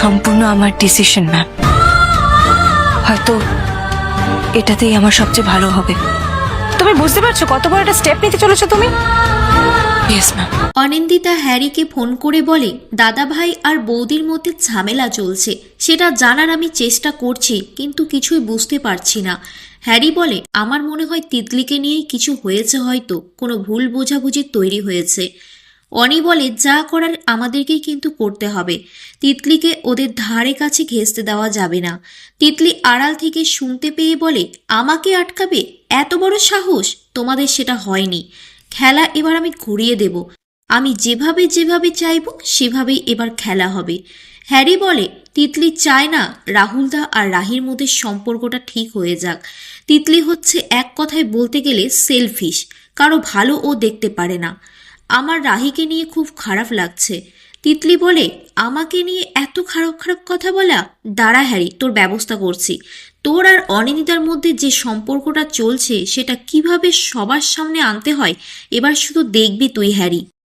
সম্পূর্ণ আমার decision ma'am. হয়তো এটাতেই আমার সবচেয়ে ভালো হবে। তুমি বুঝতে পারছো কত বড় একটা স্টেপ নিতে চলেছো তুমি? Yes ma'am. অনিন্দিতা হ্যারিকে ফোন করে বলে দাদাভাই আর বৌদির মধ্যে ঝামেলা চলছে, সেটা জানার আমি চেষ্টা করছি কিন্তু কিছুই বুঝতে পারছি না। হ্যারি বলে আমার মনে হয় তিতলিকে নিয়েই কিছু হয়েছে, হয়তো কোনো ভুল বোঝাবুঝি তৈরি হয়েছে। অনি বলে যা করার আমাদেরকেই কিন্তু করতে হবে, তিতলিকে ওদের ধারে কাছে ঘেঁষতে দেওয়া যাবে না। তিতলি আড়াল থেকে শুনতে পেয়ে বলে আমাকে আটকাবে? এত বড় সাহস তোমাদের! সেটা হয়নি। খেলা এবার আমি ঘুরিয়ে দেব, আমি যেভাবে যেভাবে চাইব সেভাবেই এবার খেলা হবে। হ্যারি বলে তিতলি চায় না রাহুলদা আর রাহির মধ্যে সম্পর্কটা ঠিক হয়ে যাক। তিতলি হচ্ছে এক কথায় বলতে গেলে সেলফিশ, কারো ভালো ও দেখতে পারে না। আমার রাহিকে নিয়ে খুব খারাপ লাগছে। তিতলি বলে আমাকে নিয়ে এত খারাপ খারাপ কথা বলা? দাঁড়া হ্যারি, তোর ব্যবস্থা করছি। তোর আর অনিন্দিতার মধ্যে যে সম্পর্কটা চলছে সেটা কিভাবে সবার সামনে আনতে হয় এবার শুধু দেখবি তুই হ্যারি।